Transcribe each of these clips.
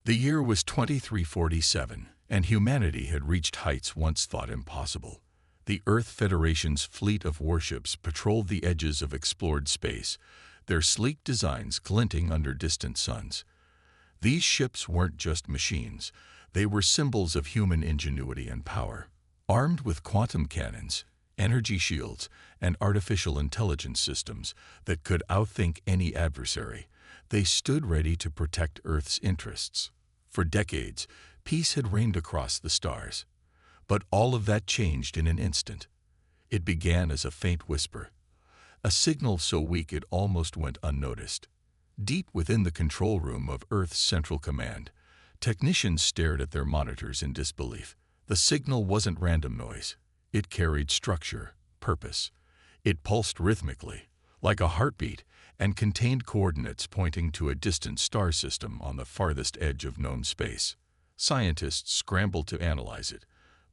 The year was 2347, and humanity had reached heights once thought impossible. The Earth Federation's fleet of warships patrolled the edges of explored space, their sleek designs glinting under distant suns. These ships weren't just machines, they were symbols of human ingenuity and power. Armed with quantum cannons, energy shields, and artificial intelligence systems that could outthink any adversary, they stood ready to protect Earth's interests. For decades, peace had reigned across the stars. But all of that changed in an instant. It began as a faint whisper, a signal so weak it almost went unnoticed. Deep within the control room of Earth's Central Command, technicians stared at their monitors in disbelief. The signal wasn't random noise. It carried structure, purpose. It pulsed rhythmically, like a heartbeat, and contained coordinates pointing to a distant star system on the farthest edge of known space. Scientists scrambled to analyze it,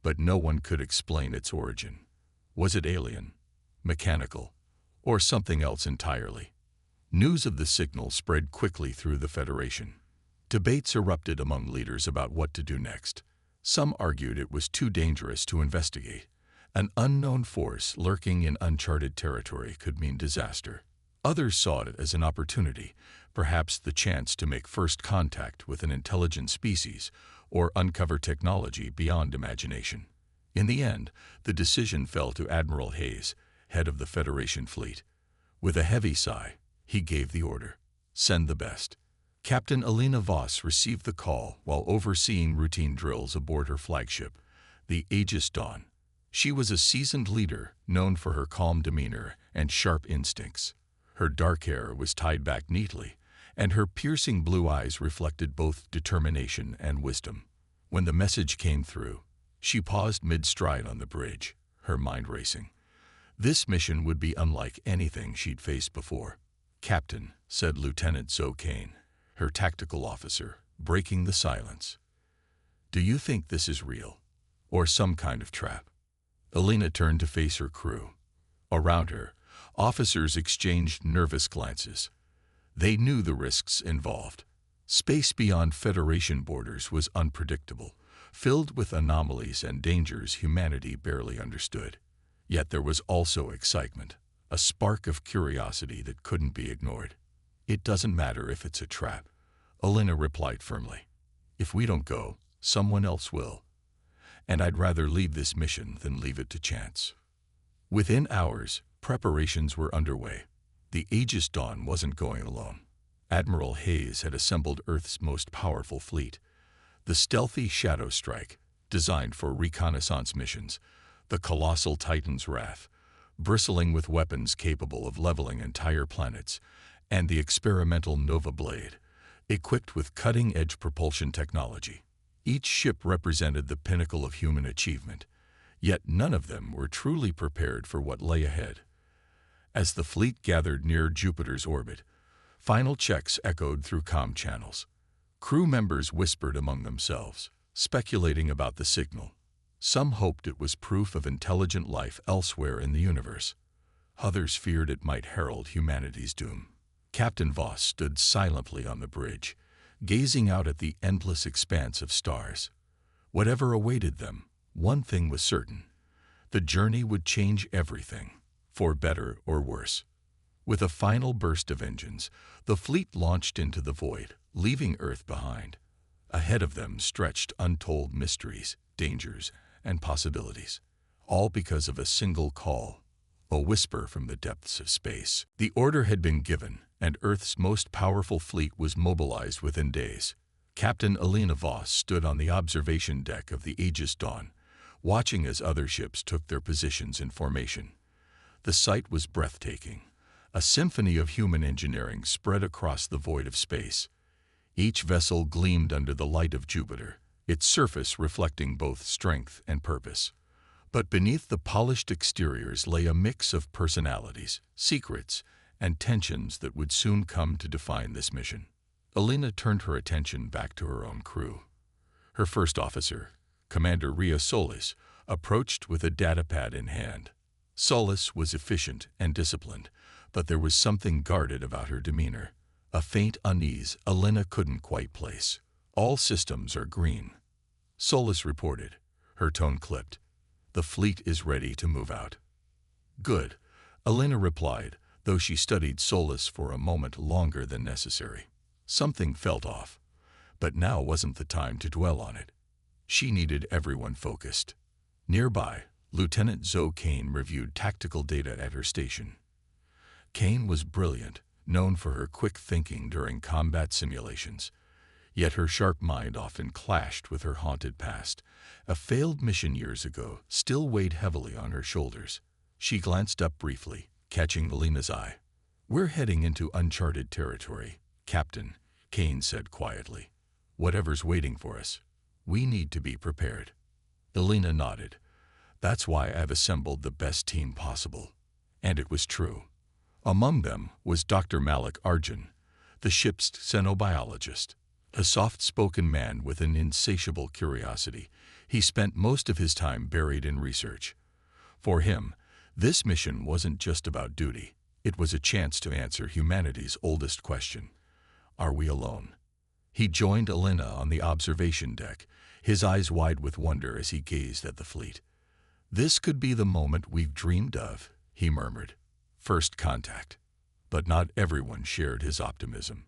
but no one could explain its origin. Was it alien, mechanical, or something else entirely? News of the signal spread quickly through the Federation. Debates erupted among leaders about what to do next. Some argued it was too dangerous to investigate. An unknown force lurking in uncharted territory could mean disaster. Others saw it as an opportunity, perhaps the chance to make first contact with an intelligent species or uncover technology beyond imagination. In the end, the decision fell to Admiral Hayes, head of the Federation fleet. With a heavy sigh, he gave the order, "Send the best." Captain Alina Voss received the call while overseeing routine drills aboard her flagship, the Aegis Dawn. She was a seasoned leader, known for her calm demeanor and sharp instincts. Her dark hair was tied back neatly, and her piercing blue eyes reflected both determination and wisdom. When the message came through, she paused mid-stride on the bridge, her mind racing. This mission would be unlike anything she'd faced before. "Captain," said Lieutenant Zoe Kane, her tactical officer, breaking the silence. "Do you think this is real, or some kind of trap?" Alina turned to face her crew. Around her, officers exchanged nervous glances. They knew the risks involved. Space beyond Federation borders was unpredictable, filled with anomalies and dangers humanity barely understood. Yet there was also excitement, a spark of curiosity that couldn't be ignored. "It doesn't matter if it's a trap," Alina replied firmly. "If we don't go, someone else will. And I'd rather leave this mission than leave it to chance." Within hours, preparations were underway. The Aegis Dawn wasn't going alone. Admiral Hayes had assembled Earth's most powerful fleet. The stealthy Shadow Strike, designed for reconnaissance missions, the colossal Titan's Wrath, bristling with weapons capable of leveling entire planets, and the experimental Nova Blade, equipped with cutting-edge propulsion technology. Each ship represented the pinnacle of human achievement, yet none of them were truly prepared for what lay ahead. As the fleet gathered near Jupiter's orbit, final checks echoed through comm channels. Crew members whispered among themselves, speculating about the signal. Some hoped it was proof of intelligent life elsewhere in the universe. Others feared it might herald humanity's doom. Captain Voss stood silently on the bridge, gazing out at the endless expanse of stars. Whatever awaited them, one thing was certain: the journey would change everything, for better or worse. With a final burst of engines, the fleet launched into the void, leaving Earth behind. Ahead of them stretched untold mysteries, dangers, and possibilities, all because of a single call, a whisper from the depths of space. The order had been given, and Earth's most powerful fleet was mobilized within days. Captain Alina Voss stood on the observation deck of the Aegis Dawn, watching as other ships took their positions in formation. The sight was breathtaking, a symphony of human engineering spread across the void of space. Each vessel gleamed under the light of Jupiter, its surface reflecting both strength and purpose. But beneath the polished exteriors lay a mix of personalities, secrets, and tensions that would soon come to define this mission. Alina turned her attention back to her own crew. Her first officer, Commander Ria Solis, approached with a datapad in hand. Solis was efficient and disciplined, but there was something guarded about her demeanor, a faint unease Alina couldn't quite place. All systems are green, Solis reported, her tone clipped. The fleet is ready to move out. Good, Alina replied, though she studied Solis for a moment longer than necessary. Something felt off, but now wasn't the time to dwell on it. She needed everyone focused. Nearby, Lieutenant Zoe Kane reviewed tactical data at her station. Kane was brilliant, known for her quick thinking during combat simulations. Yet her sharp mind often clashed with her haunted past. A failed mission years ago still weighed heavily on her shoulders. She glanced up briefly, catching Alina's eye. "We're heading into uncharted territory, Captain," Kane said quietly. "Whatever's waiting for us, we need to be prepared." Alina nodded. "That's why I've assembled the best team possible." And it was true. Among them was Dr. Malik Arjun, the ship's xenobiologist. A soft-spoken man with an insatiable curiosity, he spent most of his time buried in research. For him, this mission wasn't just about duty. It was a chance to answer humanity's oldest question: are we alone? He joined Alina on the observation deck, his eyes wide with wonder as he gazed at the fleet. "This could be the moment we've dreamed of," he murmured. First contact. But not everyone shared his optimism.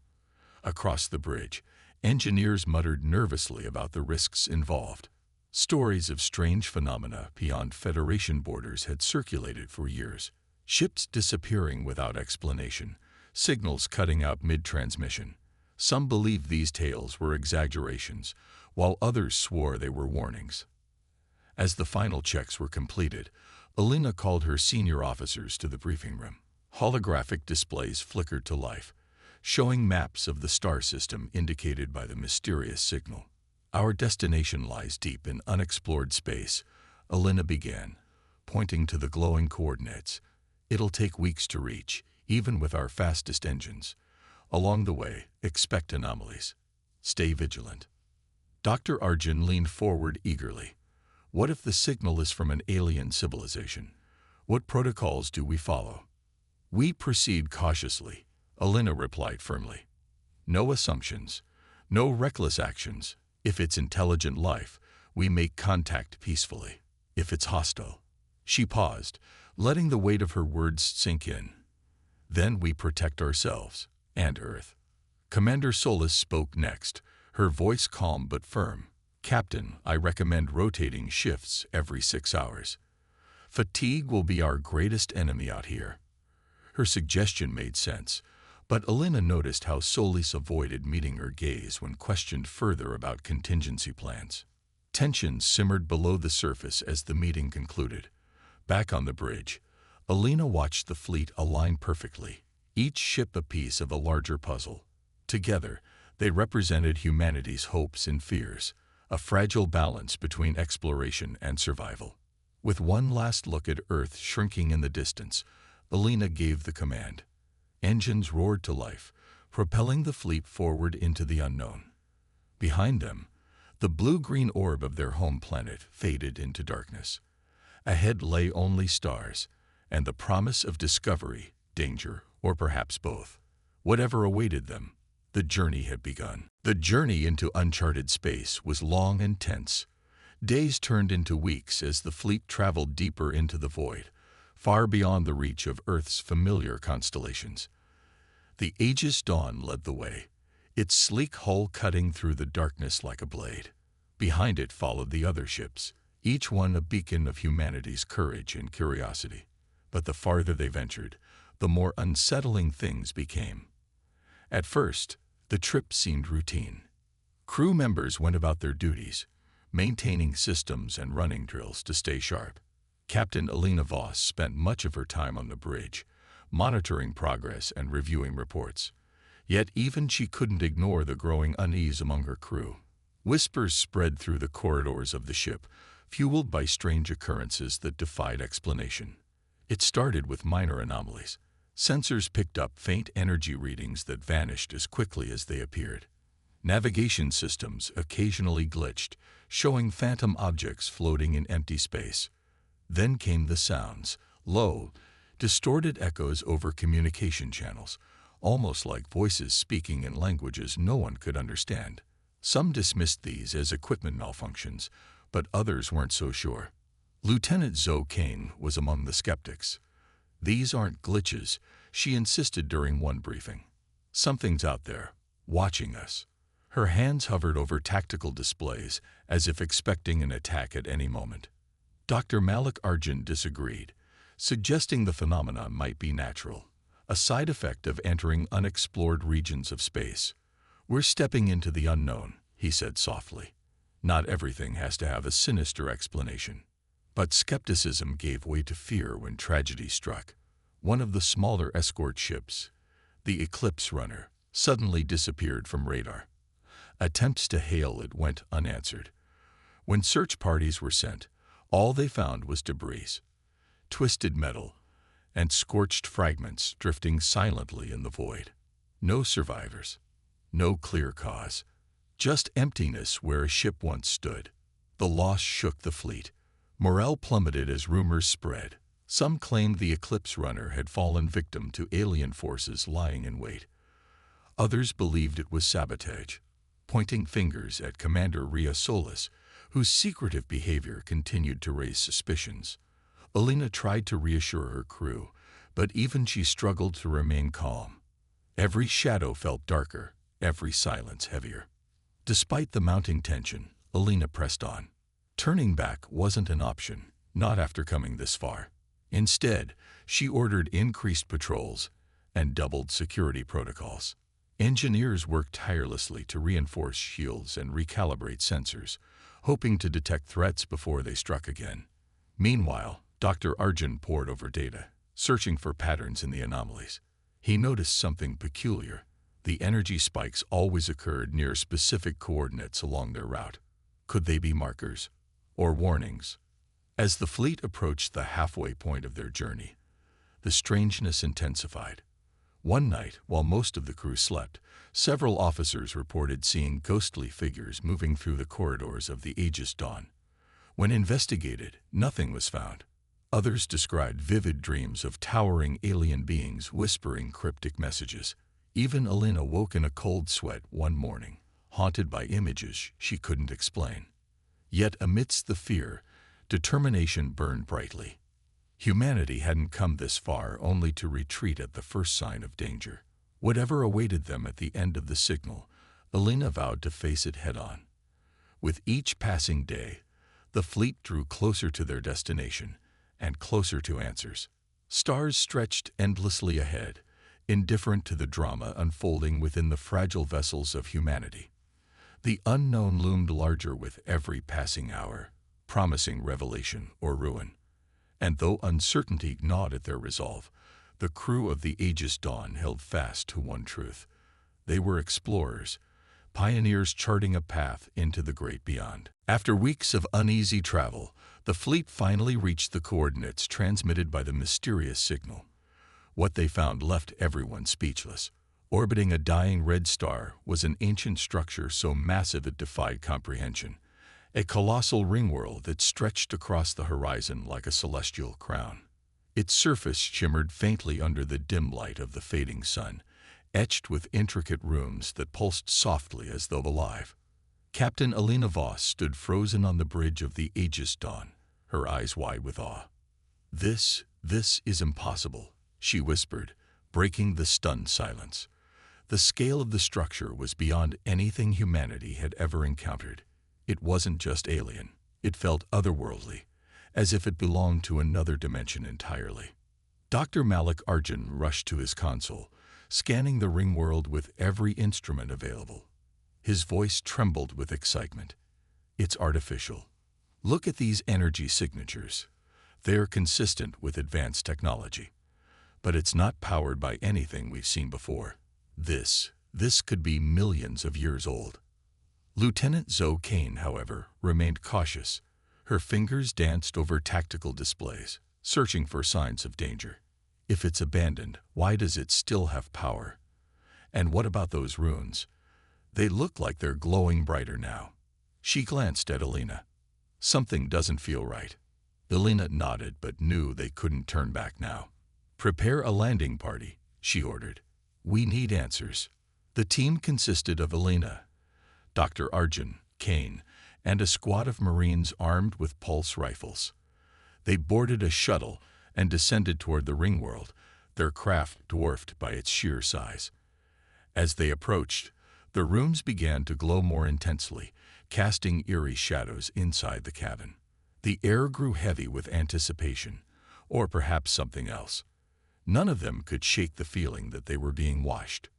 Across the bridge, engineers muttered nervously about the risks involved. Stories of strange phenomena beyond Federation borders had circulated for years. Ships disappearing without explanation, signals cutting out mid-transmission. Some believed these tales were exaggerations, while others swore they were warnings. As the final checks were completed, Alina called her senior officers to the briefing room. Holographic displays flickered to life, showing maps of the star system indicated by the mysterious signal. "Our destination lies deep in unexplored space," Alina began, pointing to the glowing coordinates. "It'll take weeks to reach, even with our fastest engines. Along the way, expect anomalies. Stay vigilant." Dr. Arjun leaned forward eagerly. "What if the signal is from an alien civilization? What protocols do we follow?" "We proceed cautiously," Alina replied firmly. "No assumptions, no reckless actions. If it's intelligent life, we make contact peacefully. If it's hostile..." She paused, letting the weight of her words sink in. "Then we protect ourselves and Earth." Commander Solis spoke next, her voice calm but firm. "Captain, I recommend rotating shifts every 6 hours. Fatigue will be our greatest enemy out here." Her suggestion made sense, but Alina noticed how Solis avoided meeting her gaze when questioned further about contingency plans. Tension simmered below the surface as the meeting concluded. Back on the bridge, Alina watched the fleet align perfectly, each ship a piece of a larger puzzle. Together, they represented humanity's hopes and fears, a fragile balance between exploration and survival. With one last look at Earth shrinking in the distance, Alina gave the command. Engines roared to life, propelling the fleet forward into the unknown. Behind them, the blue-green orb of their home planet faded into darkness. Ahead lay only stars, and the promise of discovery, danger, or perhaps both. Whatever awaited them, the journey had begun. The journey into uncharted space was long and tense. Days turned into weeks as the fleet traveled deeper into the void, far beyond the reach of Earth's familiar constellations. The Aegis Dawn led the way, its sleek hull cutting through the darkness like a blade. Behind it followed the other ships, each one a beacon of humanity's courage and curiosity. But the farther they ventured, the more unsettling things became. At first, the trip seemed routine. Crew members went about their duties, maintaining systems and running drills to stay sharp. Captain Alina Voss spent much of her time on the bridge, monitoring progress and reviewing reports. Yet even she couldn't ignore the growing unease among her crew. Whispers spread through the corridors of the ship, fueled by strange occurrences that defied explanation. It started with minor anomalies. Sensors picked up faint energy readings that vanished as quickly as they appeared. Navigation systems occasionally glitched, showing phantom objects floating in empty space. Then came the sounds, low, distorted echoes over communication channels, almost like voices speaking in languages no one could understand. Some dismissed these as equipment malfunctions, but others weren't so sure. Lieutenant Zoe Kane was among the skeptics. "These aren't glitches," she insisted during one briefing. "Something's out there, watching us." Her hands hovered over tactical displays as if expecting an attack at any moment. Dr. Malik Arjun disagreed, suggesting the phenomenon might be natural, a side effect of entering unexplored regions of space. "We're stepping into the unknown," he said softly. "Not everything has to have a sinister explanation." But skepticism gave way to fear when tragedy struck. One of the smaller escort ships, the Eclipse Runner, suddenly disappeared from radar. Attempts to hail it went unanswered. When search parties were sent, all they found was debris, twisted metal, and scorched fragments drifting silently in the void. No survivors, no clear cause, just emptiness where a ship once stood. The loss shook the fleet. Morale plummeted as rumors spread. Some claimed the Eclipse Runner had fallen victim to alien forces lying in wait. Others believed it was sabotage, pointing fingers at Commander Rhea Solis, whose secretive behavior continued to raise suspicions. Alina tried to reassure her crew, but even she struggled to remain calm. Every shadow felt darker, every silence heavier. Despite the mounting tension, Alina pressed on. Turning back wasn't an option, not after coming this far. Instead, she ordered increased patrols and doubled security protocols. Engineers worked tirelessly to reinforce shields and recalibrate sensors, hoping to detect threats before they struck again. Meanwhile, Dr. Arjun pored over data, searching for patterns in the anomalies. He noticed something peculiar. The energy spikes always occurred near specific coordinates along their route. Could they be markers or warnings? As the fleet approached the halfway point of their journey, the strangeness intensified. One night, while most of the crew slept, several officers reported seeing ghostly figures moving through the corridors of the Aegis Dawn. When investigated, nothing was found. Others described vivid dreams of towering alien beings whispering cryptic messages. Even Alina woke in a cold sweat one morning, haunted by images she couldn't explain. Yet amidst the fear, determination burned brightly. Humanity hadn't come this far only to retreat at the first sign of danger. Whatever awaited them at the end of the signal, Alina vowed to face it head-on. With each passing day, the fleet drew closer to their destination and closer to answers. Stars stretched endlessly ahead, indifferent to the drama unfolding within the fragile vessels of humanity. The unknown loomed larger with every passing hour, promising revelation or ruin. And though uncertainty gnawed at their resolve, the crew of the Aegis Dawn held fast to one truth. They were explorers, pioneers charting a path into the great beyond. After weeks of uneasy travel, the fleet finally reached the coordinates transmitted by the mysterious signal. What they found left everyone speechless. Orbiting a dying red star was an ancient structure so massive it defied comprehension. A colossal ringworld that stretched across the horizon like a celestial crown. Its surface shimmered faintly under the dim light of the fading sun, etched with intricate runes that pulsed softly as though alive. Captain Alina Voss stood frozen on the bridge of the Aegis Dawn, her eyes wide with awe. This is impossible," she whispered, breaking the stunned silence. The scale of the structure was beyond anything humanity had ever encountered. It wasn't just alien. It felt otherworldly, as if it belonged to another dimension entirely. Dr. Malik Arjun rushed to his console, scanning the ring world with every instrument available. His voice trembled with excitement. "It's artificial. Look at these energy signatures. They're consistent with advanced technology. But it's not powered by anything we've seen before. This could be millions of years old." Lieutenant Zoe Kane, however, remained cautious. Her fingers danced over tactical displays, searching for signs of danger. If it's abandoned, why does it still have power? And what about those runes? They look like they're glowing brighter now. She glanced at Alina. "Something doesn't feel right." Alina nodded but knew they couldn't turn back now. "Prepare a landing party," she ordered. "We need answers." The team consisted of Alina, Dr. Arjun, Kane, and a squad of Marines armed with pulse rifles. They boarded a shuttle and descended toward the ringworld, their craft dwarfed by its sheer size. As they approached, the rooms began to glow more intensely, casting eerie shadows inside the cabin. The air grew heavy with anticipation, or perhaps something else. None of them could shake the feeling that they were being watched.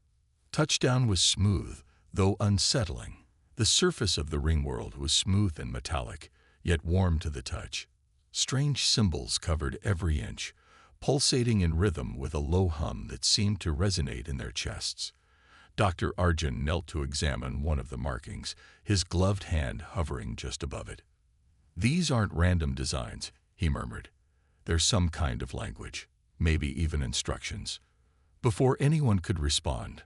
Touchdown was smooth, though unsettling. The surface of the ringworld was smooth and metallic, yet warm to the touch. Strange symbols covered every inch, pulsating in rhythm with a low hum that seemed to resonate in their chests. Dr. Arjun knelt to examine one of the markings, his gloved hand hovering just above it. "These aren't random designs," he murmured. "There's some kind of language, maybe even instructions." Before anyone could respond,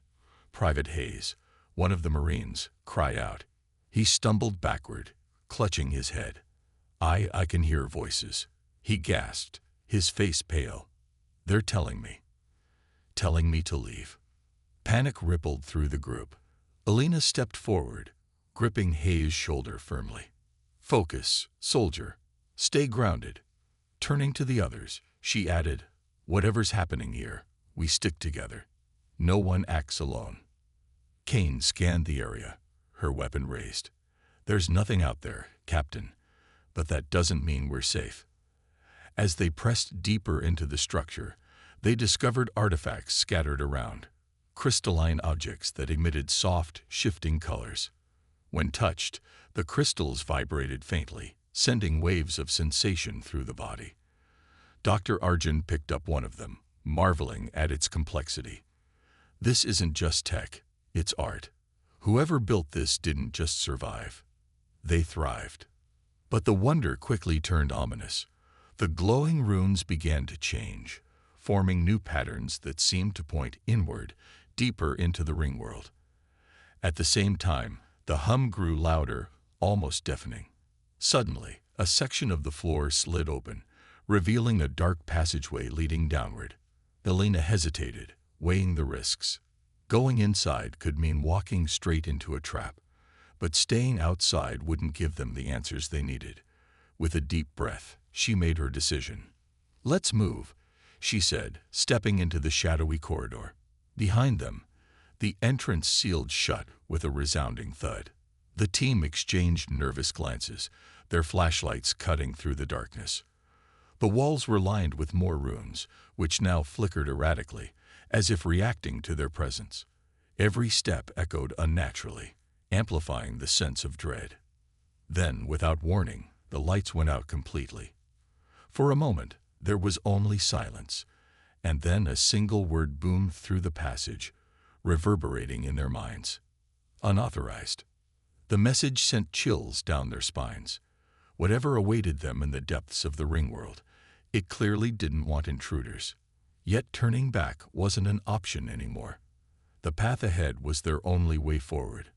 Private Hayes, one of the Marines, cried out. He stumbled backward, clutching his head. I can hear voices," he gasped, his face pale. "They're telling me to leave." Panic rippled through the group. Alina stepped forward, gripping Hayes' shoulder firmly. "Focus, soldier. Stay grounded." Turning to the others, she added, "Whatever's happening here, we stick together. No one acts alone." Kane scanned the area, her weapon raised. "There's nothing out there, Captain, but that doesn't mean we're safe." As they pressed deeper into the structure, they discovered artifacts scattered around, crystalline objects that emitted soft, shifting colors. When touched, the crystals vibrated faintly, sending waves of sensation through the body. Dr. Arjun picked up one of them, marveling at its complexity. "This isn't just tech, it's art. Whoever built this didn't just survive. They thrived." But the wonder quickly turned ominous. The glowing runes began to change, forming new patterns that seemed to point inward, deeper into the ringworld. At the same time, the hum grew louder, almost deafening. Suddenly, a section of the floor slid open, revealing a dark passageway leading downward. Alina hesitated, weighing the risks. Going inside could mean walking straight into a trap, but staying outside wouldn't give them the answers they needed. With a deep breath, she made her decision. "Let's move," she said, stepping into the shadowy corridor. Behind them, the entrance sealed shut with a resounding thud. The team exchanged nervous glances, their flashlights cutting through the darkness. The walls were lined with more runes, which now flickered erratically, as if reacting to their presence. Every step echoed unnaturally, amplifying the sense of dread. Then, without warning, the lights went out completely. For a moment, there was only silence, and then a single word boomed through the passage, reverberating in their minds. "Unauthorized." The message sent chills down their spines. Whatever awaited them in the depths of the ringworld, it clearly didn't want intruders. Yet turning back wasn't an option anymore. The path ahead was their only way forward,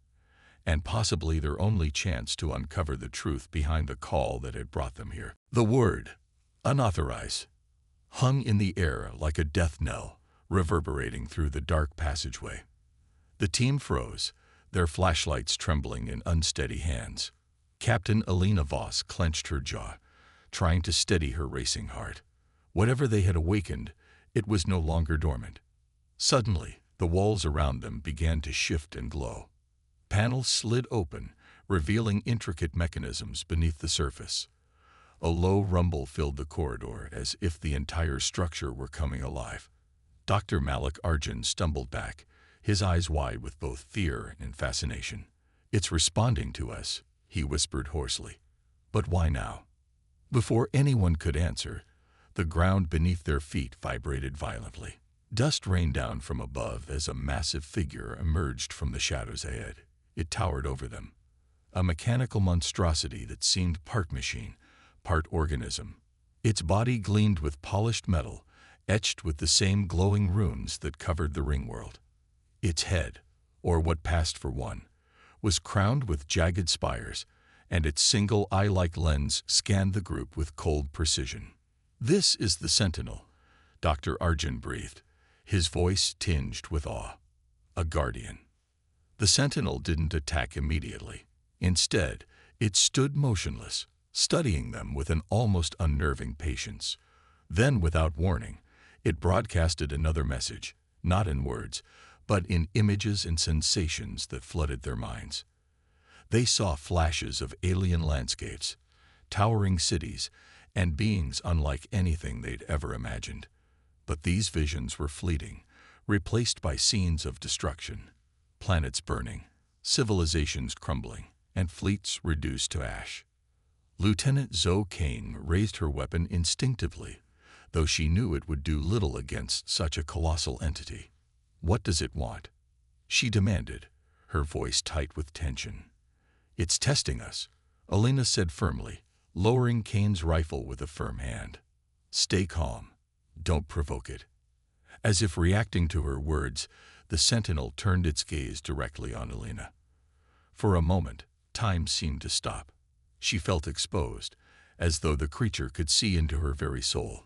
and possibly their only chance to uncover the truth behind the call that had brought them here. The word, unauthorized, hung in the air like a death knell, reverberating through the dark passageway. The team froze, their flashlights trembling in unsteady hands. Captain Alina Voss clenched her jaw, trying to steady her racing heart. Whatever they had awakened, it was no longer dormant. Suddenly, the walls around them began to shift and glow. Panels slid open, revealing intricate mechanisms beneath the surface. A low rumble filled the corridor as if the entire structure were coming alive. Dr. Malik Arjun stumbled back, his eyes wide with both fear and fascination. "It's responding to us," he whispered hoarsely. "But why now?" Before anyone could answer, the ground beneath their feet vibrated violently. Dust rained down from above as a massive figure emerged from the shadows ahead. It towered over them, a mechanical monstrosity that seemed part machine, part organism. Its body gleamed with polished metal, etched with the same glowing runes that covered the ringworld. Its head, or what passed for one, was crowned with jagged spires, and its single eye-like lens scanned the group with cold precision. "This is the Sentinel," Dr. Arjun breathed, his voice tinged with awe. "A guardian." The sentinel didn't attack immediately. Instead, it stood motionless, studying them with an almost unnerving patience. Then, without warning, it broadcasted another message, not in words, but in images and sensations that flooded their minds. They saw flashes of alien landscapes, towering cities, and beings unlike anything they'd ever imagined. But these visions were fleeting, replaced by scenes of destruction, planets burning, civilizations crumbling, and fleets reduced to ash. Lieutenant Zoe Kane raised her weapon instinctively, though she knew it would do little against such a colossal entity. "What does it want?" she demanded, her voice tight with tension. "It's testing us," Alina said firmly, lowering Kane's rifle with a firm hand. "Stay calm. Don't provoke it." As if reacting to her words, the sentinel turned its gaze directly on Alina. For a moment, time seemed to stop. She felt exposed, as though the creature could see into her very soul.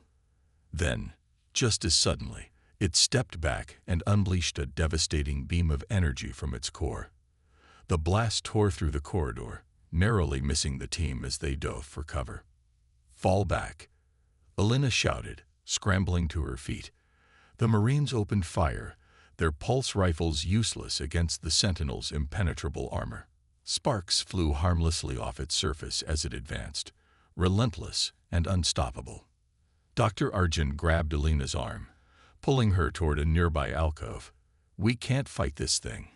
Then, just as suddenly, it stepped back and unleashed a devastating beam of energy from its core. The blast tore through the corridor, narrowly missing the team as they dove for cover. "Fall back," Alina shouted, scrambling to her feet. The Marines opened fire, their pulse rifles useless against the sentinel's impenetrable armor. Sparks flew harmlessly off its surface as it advanced, relentless and unstoppable. Dr. Arjun grabbed Alina's arm, pulling her toward a nearby alcove. "We can't fight this thing.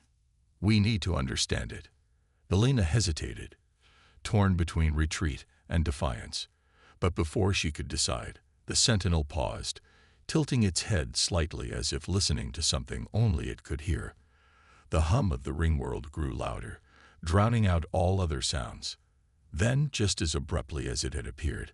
We need to understand it." Alina hesitated, torn between retreat and defiance. But before she could decide, the sentinel paused, tilting its head slightly as if listening to something only it could hear. The hum of the ring world grew louder, drowning out all other sounds. Then, just as abruptly as it had appeared,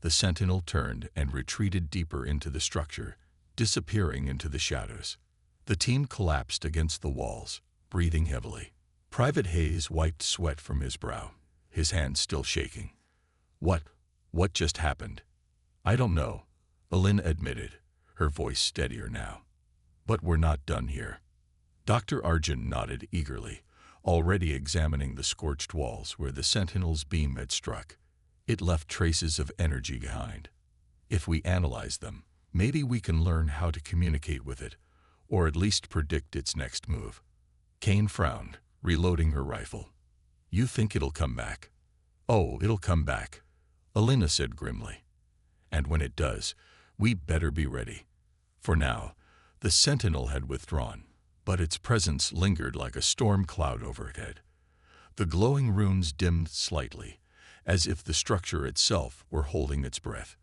the sentinel turned and retreated deeper into the structure, disappearing into the shadows. The team collapsed against the walls, breathing heavily. Private Hayes wiped sweat from his brow, his hands still shaking. What just happened?" "I don't know," Alina admitted, her voice steadier now. "But we're not done here." Dr. Arjun nodded eagerly, already examining the scorched walls where the sentinel's beam had struck. It left traces of energy behind. "If we analyze them, maybe we can learn how to communicate with it, or at least predict its next move." Kane frowned, reloading her rifle. "You think it'll come back?" "Oh, it'll come back," Alina said grimly. "And when it does, we better be ready." For now, the sentinel had withdrawn, but its presence lingered like a storm cloud overhead. The glowing runes dimmed slightly, as if the structure itself were holding its breath.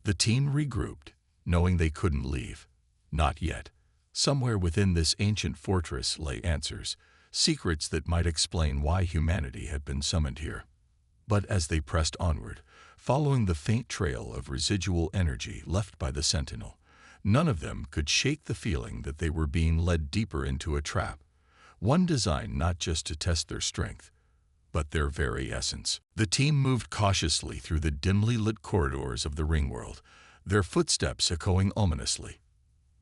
The team regrouped, knowing they couldn't leave. Not yet. Somewhere within this ancient fortress lay answers, secrets that might explain why humanity had been summoned here. But as they pressed onward, following the faint trail of residual energy left by the sentinel, none of them could shake the feeling that they were being led deeper into a trap, one designed not just to test their strength, but their very essence. The team moved cautiously through the dimly lit corridors of the ring world, their footsteps echoing ominously.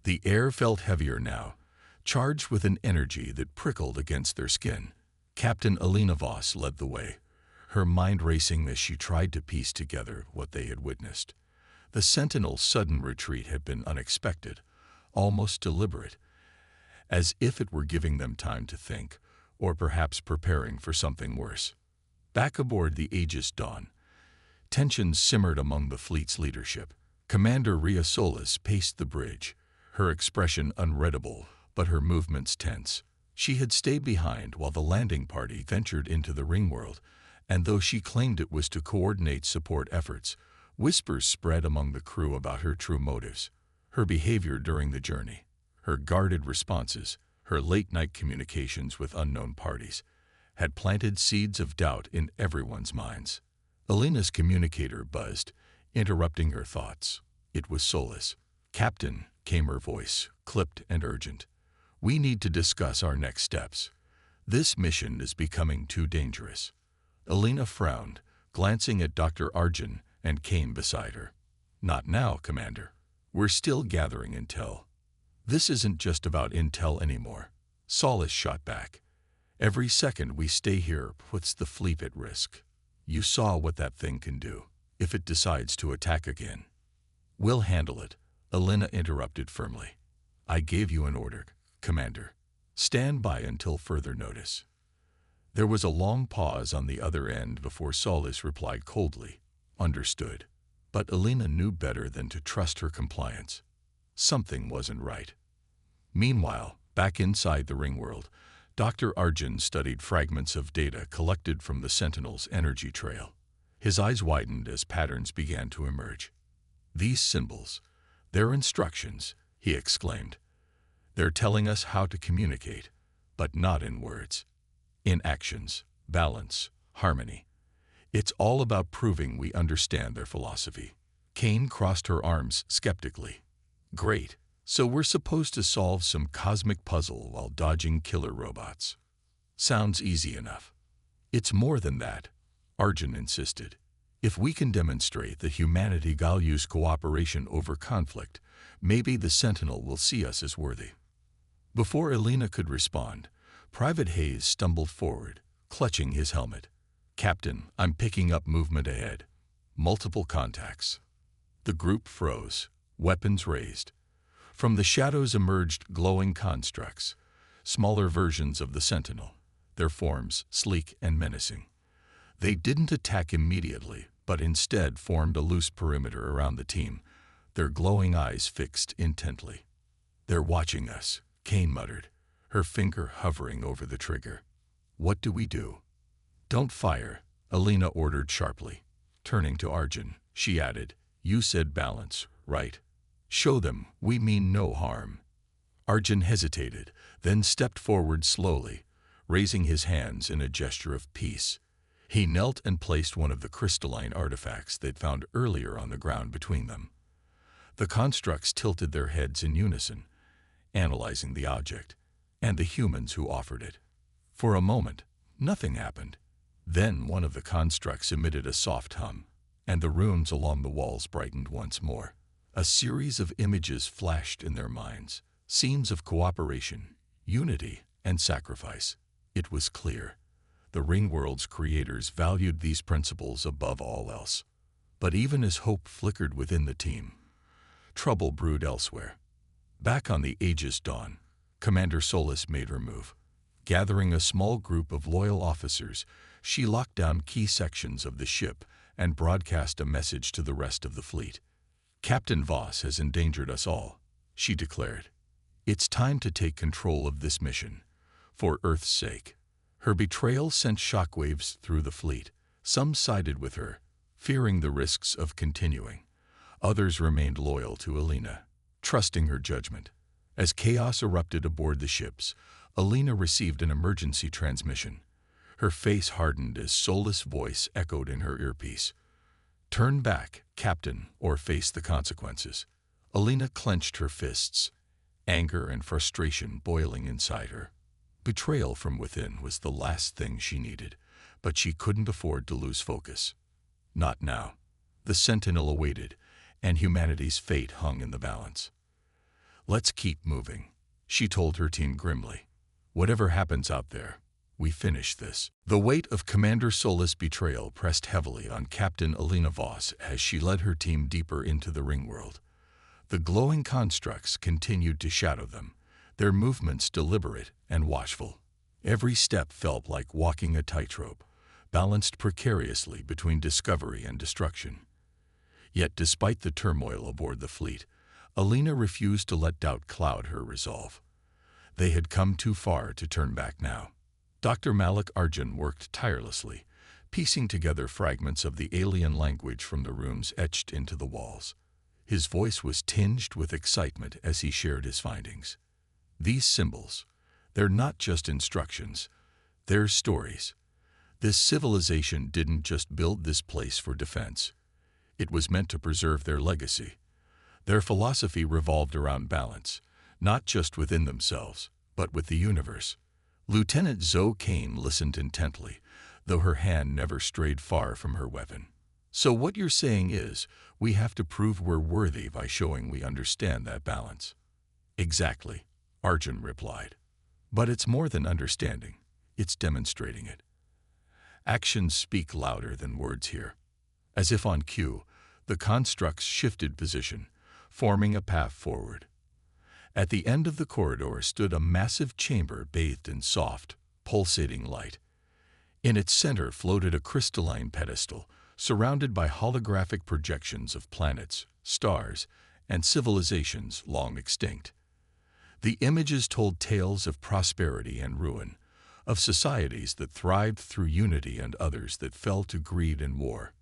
The air felt heavier now, charged with an energy that prickled against their skin. Captain Alina Voss led the way, her mind racing as she tried to piece together what they had witnessed. The sentinel's sudden retreat had been unexpected, almost deliberate, as if it were giving them time to think, or perhaps preparing for something worse. Back aboard the Aegis Dawn, tensions simmered among the fleet's leadership. Commander Rhea Solis paced the bridge, her expression unreadable, but her movements tense. She had stayed behind while the landing party ventured into the ring world, and though she claimed it was to coordinate support efforts, whispers spread among the crew about her true motives. Her behavior during the journey, her guarded responses, her late-night communications with unknown parties, had planted seeds of doubt in everyone's minds. Alina's communicator buzzed, interrupting her thoughts. It was Solis. "Captain," came her voice, clipped and urgent. "We need to discuss our next steps. This mission is becoming too dangerous." Alina frowned, glancing at Dr. Arjun and Kane beside her. "Not now, Commander. We're still gathering intel." "This isn't just about intel anymore," Solis shot back. Every second we stay here puts the fleet at risk. You saw what that thing can do if it decides to attack again. We'll handle it, Elena interrupted firmly. I gave you an order, Commander. Stand by until further notice. There was a long pause on the other end before Solis replied coldly, Understood. But Elena knew better than to trust her compliance. Something wasn't right. Meanwhile, back inside the ring world, Dr. Arjun studied fragments of data collected from the Sentinel's energy trail. His eyes widened as patterns began to emerge. These symbols, they're instructions, he exclaimed. They're telling us how to communicate, but not in words. In actions, balance, harmony. It's all about proving we understand their philosophy. Kane crossed her arms skeptically. Great. So we're supposed to solve some cosmic puzzle while dodging killer robots. Sounds easy enough. It's more than that, Arjun insisted. If we can demonstrate that humanity values cooperation over conflict, maybe the Sentinel will see us as worthy. Before Elena could respond, Private Hayes stumbled forward, clutching his helmet. Captain, I'm picking up movement ahead. Multiple contacts. The group froze, weapons raised. From the shadows emerged glowing constructs, smaller versions of the Sentinel, their forms sleek and menacing. They didn't attack immediately, but instead formed a loose perimeter around the team, their glowing eyes fixed intently. They're watching us, Kane muttered, her finger hovering over the trigger. What do we do? Don't fire, Elena ordered sharply. Turning to Arjun, she added, You said balance, right? Show them we mean no harm. Arjun hesitated, then stepped forward slowly, raising his hands in a gesture of peace. He knelt and placed one of the crystalline artifacts they'd found earlier on the ground between them. The constructs tilted their heads in unison, analyzing the object, and the humans who offered it. For a moment, nothing happened. Then one of the constructs emitted a soft hum, and the runes along the walls brightened once more. A series of images flashed in their minds, scenes of cooperation, unity, and sacrifice. It was clear. The ring world's creators valued these principles above all else. But even as hope flickered within the team, trouble brewed elsewhere. Back on the Aegis Dawn, Commander Solis made her move. Gathering a small group of loyal officers, she locked down key sections of the ship and broadcast a message to the rest of the fleet. Captain Voss has endangered us all, she declared. It's time to take control of this mission, for Earth's sake. Her betrayal sent shockwaves through the fleet. Some sided with her, fearing the risks of continuing. Others remained loyal to Elena, trusting her judgment. As chaos erupted aboard the ships, Elena received an emergency transmission. Her face hardened as Solis' voice echoed in her earpiece. Turn back, Captain, or face the consequences. Elena clenched her fists, anger and frustration boiling inside her. Betrayal from within was the last thing she needed, but she couldn't afford to lose focus. Not now. The Sentinel awaited, and humanity's fate hung in the balance. Let's keep moving, she told her team grimly. Whatever happens out there, we finish this. The weight of Commander Solis' betrayal pressed heavily on Captain Elena Voss as she led her team deeper into the ring world. The glowing constructs continued to shadow them, their movements deliberate and watchful. Every step felt like walking a tightrope, balanced precariously between discovery and destruction. Yet despite the turmoil aboard the fleet, Elena refused to let doubt cloud her resolve. They had come too far to turn back now. Dr. Malik Arjun worked tirelessly, piecing together fragments of the alien language from the runes etched into the walls. His voice was tinged with excitement as he shared his findings. These symbols, they're not just instructions, they're stories. This civilization didn't just build this place for defense. It was meant to preserve their legacy. Their philosophy revolved around balance, not just within themselves, but with the universe. Lieutenant Zoe Kane listened intently, though her hand never strayed far from her weapon. So what you're saying is, we have to prove we're worthy by showing we understand that balance. Exactly, Arjun replied. But it's more than understanding. it's demonstrating it. Actions speak louder than words here. As if on cue, the constructs shifted position, forming a path forward. At the end of the corridor stood a massive chamber bathed in soft, pulsating light. In its center floated a crystalline pedestal, surrounded by holographic projections of planets, stars, and civilizations long extinct. The images told tales of prosperity and ruin, of societies that thrived through unity and others that fell to greed and war.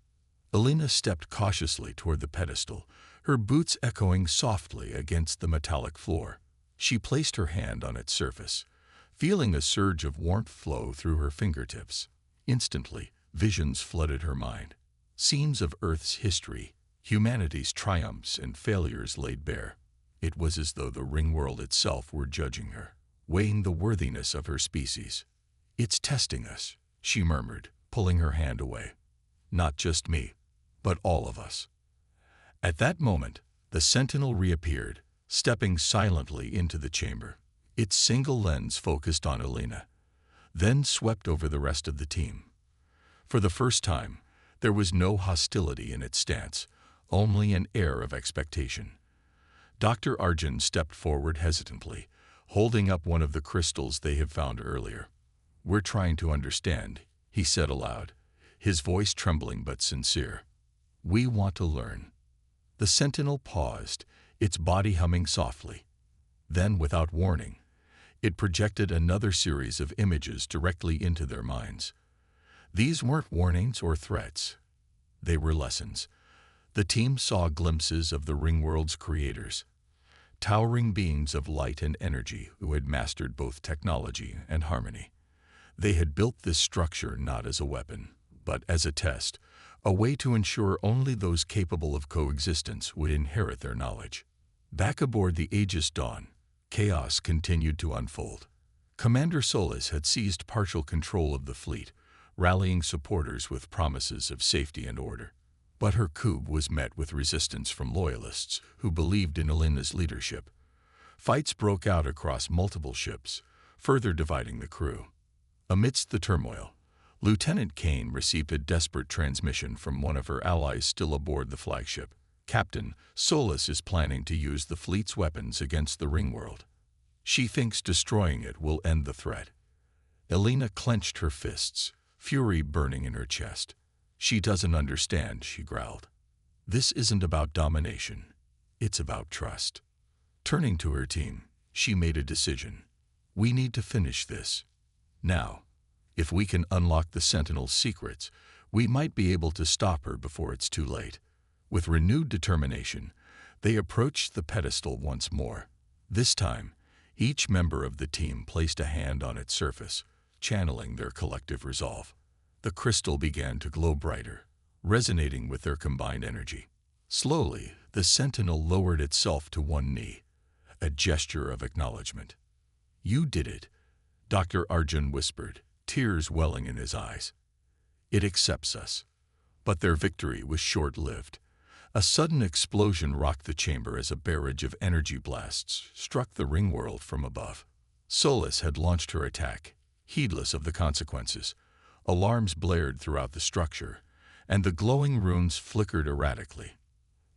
Alina stepped cautiously toward the pedestal, her boots echoing softly against the metallic floor. She placed her hand on its surface, feeling a surge of warmth flow through her fingertips. Instantly, visions flooded her mind. Scenes of Earth's history, humanity's triumphs and failures laid bare. It was as though the ring world itself were judging her, weighing the worthiness of her species. "It's testing us," she murmured, pulling her hand away. "Not just me, but all of us." At that moment, the sentinel reappeared, stepping silently into the chamber. Its single lens focused on Alina, then swept over the rest of the team. For the first time, there was no hostility in its stance, only an air of expectation. Dr. Arjun stepped forward hesitantly, holding up one of the crystals they had found earlier. "We're trying to understand," he said aloud, his voice trembling but sincere. "We want to learn." The sentinel paused, its body humming softly. Then, without warning, it projected another series of images directly into their minds. These weren't warnings or threats. They were lessons. The team saw glimpses of the Ringworld's creators, towering beings of light and energy who had mastered both technology and harmony. They had built this structure not as a weapon, but as a test, a way to ensure only those capable of coexistence would inherit their knowledge. Back aboard the Aegis Dawn, chaos continued to unfold. Commander Solis had seized partial control of the fleet, rallying supporters with promises of safety and order. But her coup was met with resistance from loyalists who believed in Alina's leadership. Fights broke out across multiple ships, further dividing the crew. Amidst the turmoil, Lieutenant Kane received a desperate transmission from one of her allies still aboard the flagship. "Captain, Solis is planning to use the fleet's weapons against the Ringworld. She thinks destroying it will end the threat." Alina clenched her fists, fury burning in her chest. "She doesn't understand," she growled. "This isn't about domination. It's about trust." Turning to her team, she made a decision. "We need to finish this. Now, if we can unlock the Sentinel's secrets, we might be able to stop her before it's too late." With renewed determination, they approached the pedestal once more. This time, each member of the team placed a hand on its surface, channeling their collective resolve. The crystal began to glow brighter, resonating with their combined energy. Slowly, the sentinel lowered itself to one knee, a gesture of acknowledgement. "You did it," Dr. Arjun whispered, tears welling in his eyes. "It accepts us." But their victory was short-lived. A sudden explosion rocked the chamber as a barrage of energy blasts struck the Ringworld from above. Solis had launched her attack, heedless of the consequences. Alarms blared throughout the structure, and the glowing runes flickered erratically.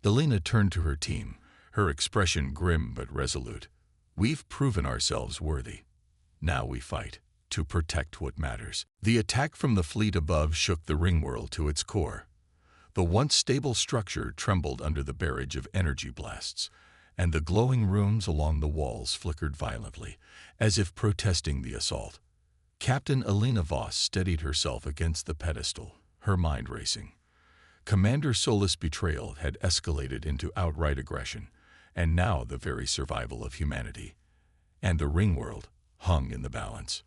Alina turned to her team, her expression grim but resolute. "We've proven ourselves worthy. Now we fight, to protect what matters." The attack from the fleet above shook the Ringworld to its core. The once stable structure trembled under the barrage of energy blasts, and the glowing runes along the walls flickered violently, as if protesting the assault. Captain Alina Voss steadied herself against the pedestal, her mind racing. Commander Solis' betrayal had escalated into outright aggression, and now the very survival of humanity. And the Ringworld hung in the balance.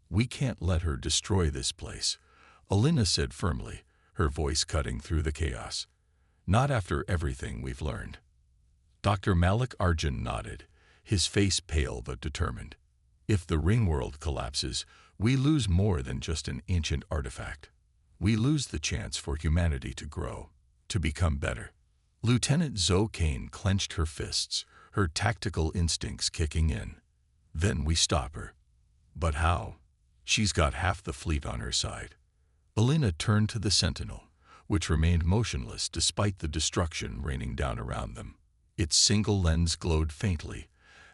"We can't let her destroy this place," Alina said firmly, her voice cutting through the chaos. "Not after everything we've learned." Dr. Malik Arjun nodded, his face pale but determined. "If the Ringworld collapses, we lose more than just an ancient artifact. We lose the chance for humanity to grow, to become better." Lieutenant Zoe Kane clenched her fists, her tactical instincts kicking in. "Then we stop her. But how?" She's got half the fleet on her side. Alina turned to the Sentinel, which remained motionless despite the destruction raining down around them. Its single lens glowed faintly,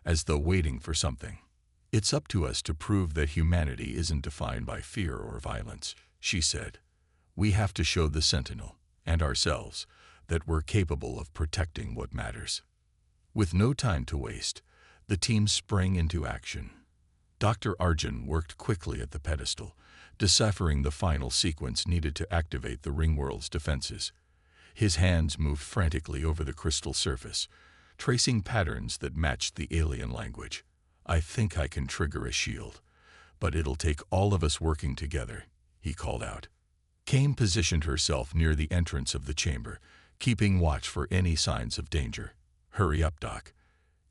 as though waiting for something. "It's up to us to prove that humanity isn't defined by fear or violence," she said. "We have to show the Sentinel, and ourselves, that we're capable of protecting what matters." With no time to waste, the team sprang into action. Dr. Arjun worked quickly at the pedestal, deciphering the final sequence needed to activate the Ringworld's defenses. His hands moved frantically over the crystal surface, tracing patterns that matched the alien language. "I think I can trigger a shield, but it'll take all of us working together," he called out. Kame positioned herself near the entrance of the chamber, keeping watch for any signs of danger. "Hurry up, Doc.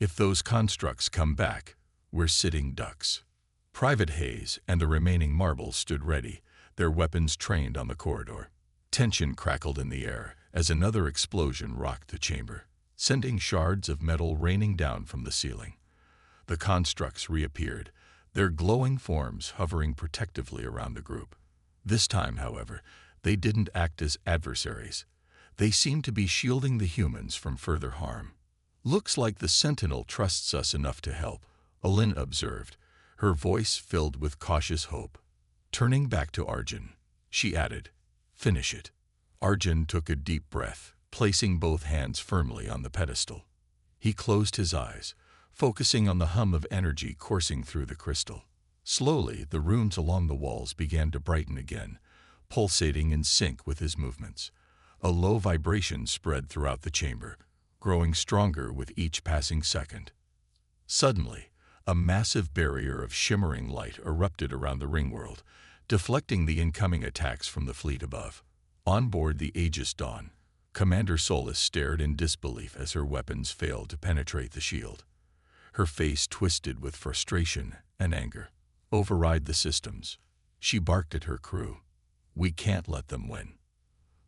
If those constructs come back, we're sitting ducks." Private Hayes and the remaining marbles stood ready, their weapons trained on the corridor. Tension crackled in the air as another explosion rocked the chamber, sending shards of metal raining down from the ceiling. The constructs reappeared, their glowing forms hovering protectively around the group. This time, however, they didn't act as adversaries. They seemed to be shielding the humans from further harm. "Looks like the Sentinel trusts us enough to help," Alina observed, her voice filled with cautious hope. Turning back to Arjun, she added, "Finish it." Arjun took a deep breath, placing both hands firmly on the pedestal. He closed his eyes, focusing on the hum of energy coursing through the crystal. Slowly, the runes along the walls began to brighten again, pulsating in sync with his movements. A low vibration spread throughout the chamber, growing stronger with each passing second. Suddenly, a massive barrier of shimmering light erupted around the Ringworld, deflecting the incoming attacks from the fleet above. On board the Aegis Dawn, Commander Solus stared in disbelief as her weapons failed to penetrate the shield. Her face twisted with frustration and anger. "Override the systems," she barked at her crew. "We can't let them win."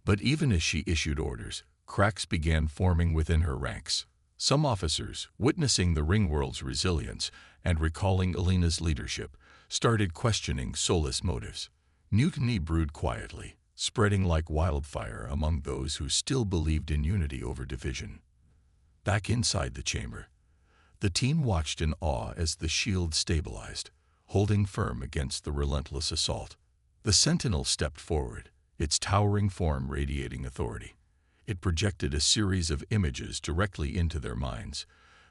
But even as she issued orders, cracks began forming within her ranks. Some officers, witnessing the Ringworld's resilience and recalling Alina's leadership, started questioning Solus' motives. Mutiny brewed quietly, spreading like wildfire among those who still believed in unity over division. Back inside the chamber, the team watched in awe as the shield stabilized, holding firm against the relentless assault. The Sentinel stepped forward, its towering form radiating authority. It projected a series of images directly into their minds,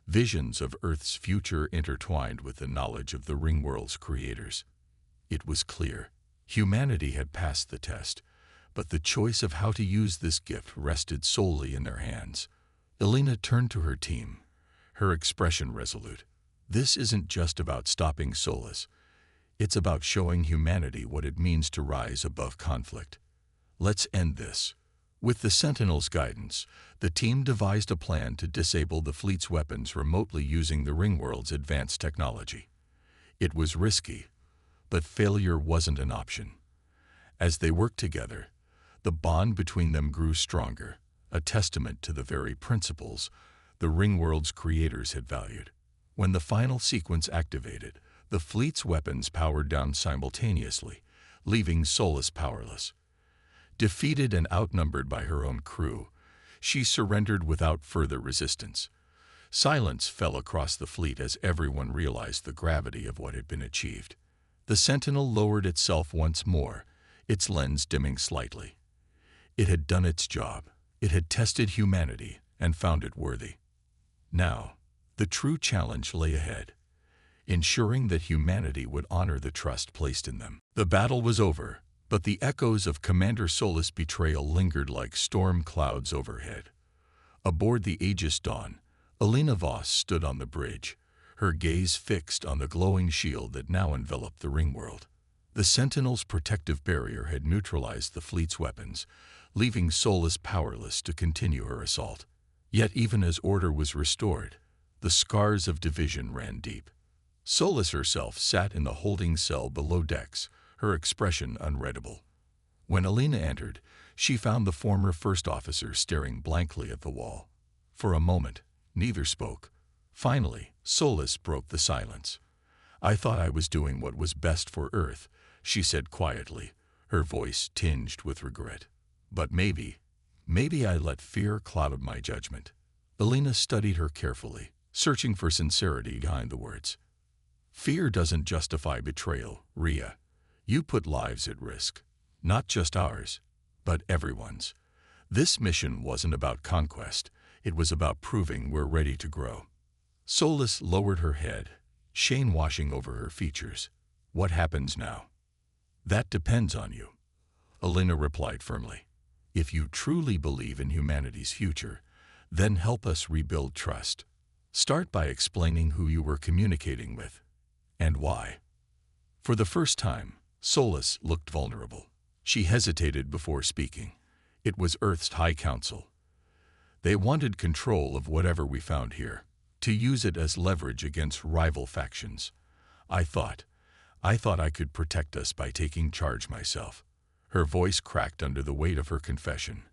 visions of Earth's future intertwined with the knowledge of the Ringworld's creators. It was clear. Humanity had passed the test, but the choice of how to use this gift rested solely in their hands. Alina turned to her team, her expression resolute. "This isn't just about stopping Solus. It's about showing humanity what it means to rise above conflict. Let's end this." With the Sentinel's guidance, the team devised a plan to disable the fleet's weapons remotely using the Ringworld's advanced technology. It was risky, but failure wasn't an option. As they worked together, the bond between them grew stronger, a testament to the very principles the Ringworld's creators had valued. When the final sequence activated, the fleet's weapons powered down simultaneously, leaving Solus powerless. Defeated and outnumbered by her own crew, she surrendered without further resistance. Silence fell across the fleet as everyone realized the gravity of what had been achieved. The Sentinel lowered itself once more, its lens dimming slightly. It had done its job. It had tested humanity and found it worthy. Now, the true challenge lay ahead, ensuring that humanity would honor the trust placed in them. The battle was over, but the echoes of Commander Solus' betrayal lingered like storm clouds overhead. Aboard the Aegis Dawn, Alina Voss stood on the bridge, her gaze fixed on the glowing shield that now enveloped the Ringworld. The Sentinel's protective barrier had neutralized the fleet's weapons, leaving Solus powerless to continue her assault. Yet even as order was restored, the scars of division ran deep. Solus herself sat in the holding cell below decks, her expression unreadable. When Alina entered, she found the former first officer staring blankly at the wall. For a moment, neither spoke. Finally, Solus broke the silence. I thought I was doing what was best for Earth, she said quietly, her voice tinged with regret. But maybe I let fear cloud my judgment. Alina studied her carefully, searching for sincerity behind the words. Fear doesn't justify betrayal, Ria. You put lives at risk. Not just ours, but everyone's. This mission wasn't about conquest. It was about proving we're ready to grow. Solus lowered her head, shame washing over her features. What happens now? That depends on you, Alina replied firmly. If you truly believe in humanity's future, then help us rebuild trust. Start by explaining who you were communicating with, and why. For the first time, Solus looked vulnerable. She hesitated before speaking. It was Earth's High Council. They wanted control of whatever we found here, to use it as leverage against rival factions. I thought I could protect us by taking charge myself. Her voice cracked under the weight of her confession.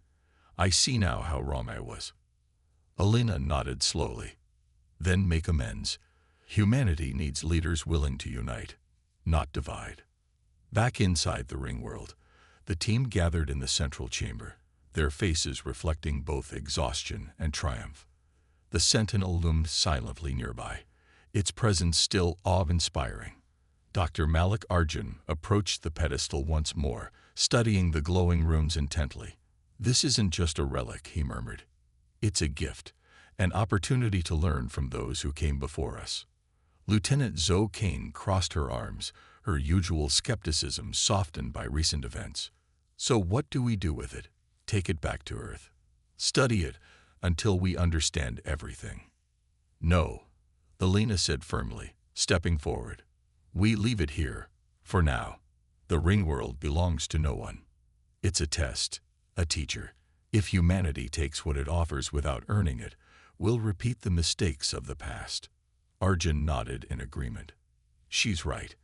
I see now how wrong I was. Alina nodded slowly. Then make amends. Humanity needs leaders willing to unite, not divide. Back inside the ring world, the team gathered in the central chamber, their faces reflecting both exhaustion and triumph. The Sentinel loomed silently nearby, its presence still awe-inspiring. Dr. Malik Arjun approached the pedestal once more, studying the glowing runes intently. This isn't just a relic, he murmured. It's a gift, an opportunity to learn from those who came before us. Lieutenant Zoe Kane crossed her arms, her usual skepticism softened by recent events. So what do we do with it? Take it back to Earth. Study it until we understand everything. No, Alina said firmly, stepping forward. We leave it here, for now. The ring world belongs to no one. It's a test, a teacher. If humanity takes what it offers without earning it, we'll repeat the mistakes of the past. Arjun nodded in agreement. She's right.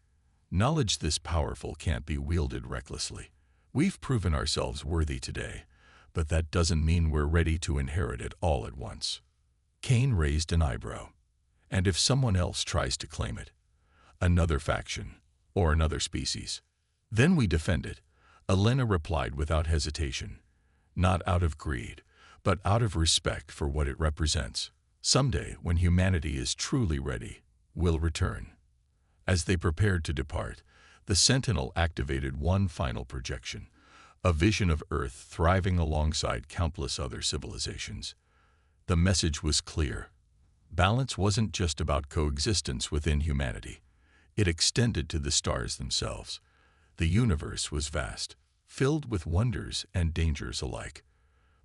Knowledge this powerful can't be wielded recklessly. We've proven ourselves worthy today, but that doesn't mean we're ready to inherit it all at once. Kane raised an eyebrow. And if someone else tries to claim it? Another faction, or another species? Then we defend it, Alina replied without hesitation. Not out of greed, but out of respect for what it represents. Someday, when humanity is truly ready, we'll return. As they prepared to depart, the Sentinel activated one final projection, a vision of Earth thriving alongside countless other civilizations. The message was clear. Balance wasn't just about coexistence within humanity. It extended to the stars themselves. The universe was vast, filled with wonders and dangers alike.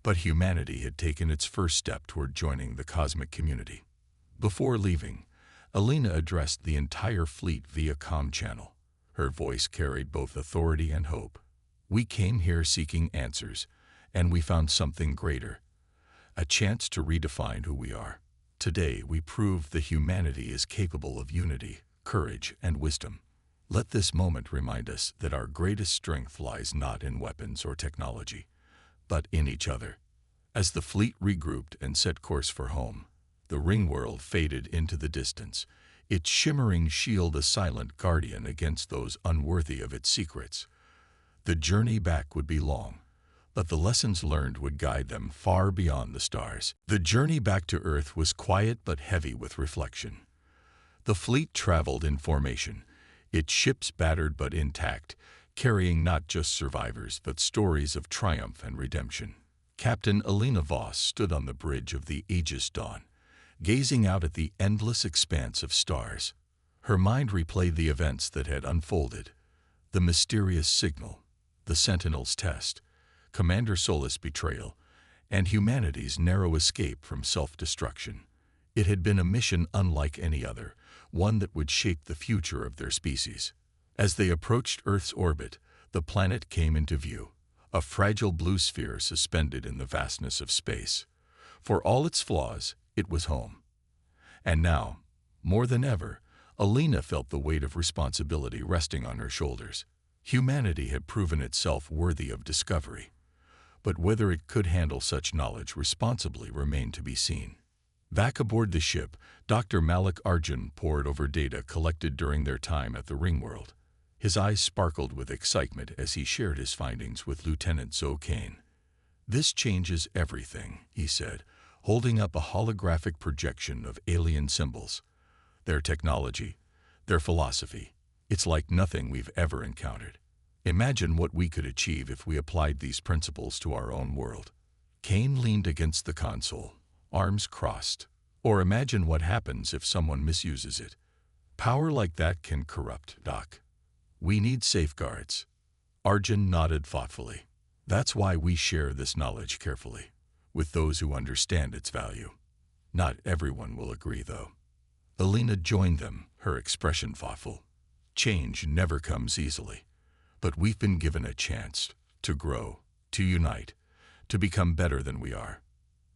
But humanity had taken its first step toward joining the cosmic community. Before leaving, Alina addressed the entire fleet via comm channel. Her voice carried both authority and hope. We came here seeking answers, and we found something greater. A chance to redefine who we are. Today we prove that humanity is capable of unity, courage, and wisdom. Let this moment remind us that our greatest strength lies not in weapons or technology, but in each other. As the fleet regrouped and set course for home, the ring world faded into the distance, its shimmering shield a silent guardian against those unworthy of its secrets. The journey back would be long, but the lessons learned would guide them far beyond the stars. The journey back to Earth was quiet but heavy with reflection. The fleet traveled in formation, its ships battered but intact, carrying not just survivors but stories of triumph and redemption. Captain Alina Voss stood on the bridge of the Aegis Dawn, gazing out at the endless expanse of stars. Her mind replayed the events that had unfolded, the mysterious signal, the Sentinel's test, Commander Solus' betrayal, and humanity's narrow escape from self-destruction. It had been a mission unlike any other, one that would shape the future of their species. As they approached Earth's orbit, the planet came into view, a fragile blue sphere suspended in the vastness of space. For all its flaws, it was home. And now, more than ever, Alina felt the weight of responsibility resting on her shoulders. Humanity had proven itself worthy of discovery, but whether it could handle such knowledge responsibly remained to be seen. Back aboard the ship, Dr. Malik Arjun pored over data collected during their time at the Ringworld. His eyes sparkled with excitement as he shared his findings with Lieutenant Zoe Kane. "This changes everything," he said, holding up a holographic projection of alien symbols. "Their technology, their philosophy, it's like nothing we've ever encountered. Imagine what we could achieve if we applied these principles to our own world." Kane leaned against the console, arms crossed. "Or imagine what happens if someone misuses it. Power like that can corrupt, Doc. We need safeguards." Arjun nodded thoughtfully. "That's why we share this knowledge carefully, with those who understand its value. Not everyone will agree, though." Alina joined them, her expression thoughtful. "Change never comes easily, but we've been given a chance to grow, to unite, to become better than we are.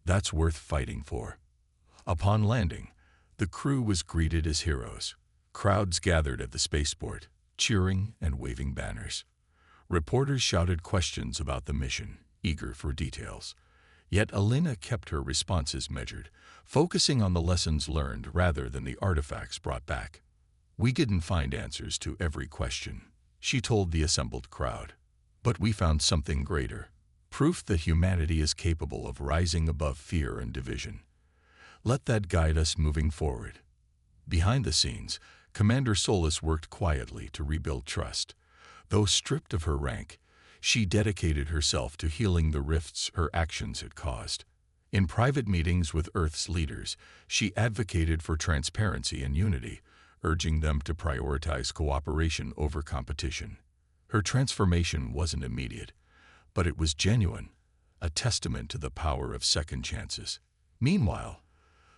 That's worth fighting for." Upon landing, the crew was greeted as heroes. Crowds gathered at the spaceport, cheering and waving banners. Reporters shouted questions about the mission, eager for details. Yet Alina kept her responses measured, focusing on the lessons learned rather than the artifacts brought back. "We didn't find answers to every question," she told the assembled crowd. "But we found something greater, proof that humanity is capable of rising above fear and division. Let that guide us moving forward." Behind the scenes, Commander Solis worked quietly to rebuild trust. Though stripped of her rank, she dedicated herself to healing the rifts her actions had caused. In private meetings with Earth's leaders, she advocated for transparency and unity, urging them to prioritize cooperation over competition. Her transformation wasn't immediate, but it was genuine, a testament to the power of second chances. Meanwhile,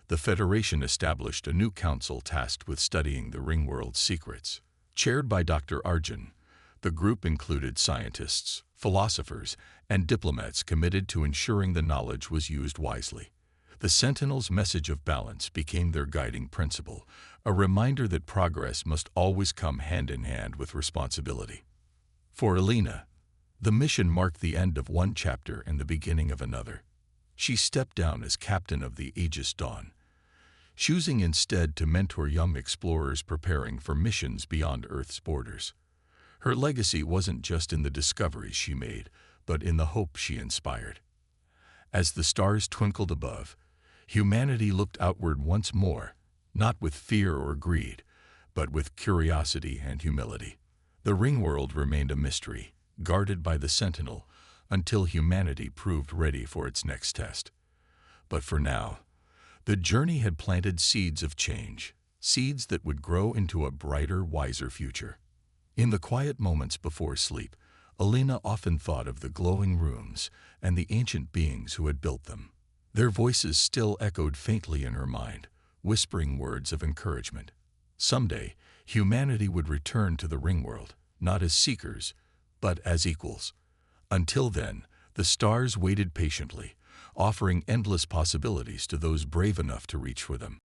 the Federation established a new council tasked with studying the Ringworld's secrets. Chaired by Dr. Arjun, the group included scientists, philosophers, and diplomats committed to ensuring the knowledge was used wisely. The Sentinel's message of balance became their guiding principle, a reminder that progress must always come hand in hand with responsibility. For Alina, the mission marked the end of one chapter and the beginning of another. She stepped down as captain of the Aegis Dawn, choosing instead to mentor young explorers preparing for missions beyond Earth's borders. Her legacy wasn't just in the discoveries she made, but in the hope she inspired. As the stars twinkled above, humanity looked outward once more, not with fear or greed, but with curiosity and humility. The Ringworld remained a mystery, guarded by the Sentinel, until humanity proved ready for its next test. But for now, the journey had planted seeds of change, seeds that would grow into a brighter, wiser future. In the quiet moments before sleep, Alina often thought of the glowing rooms and the ancient beings who had built them. Their voices still echoed faintly in her mind, whispering words of encouragement. Someday, humanity would return to the Ringworld, not as seekers, but as equals. Until then, the stars waited patiently, offering endless possibilities to those brave enough to reach for them.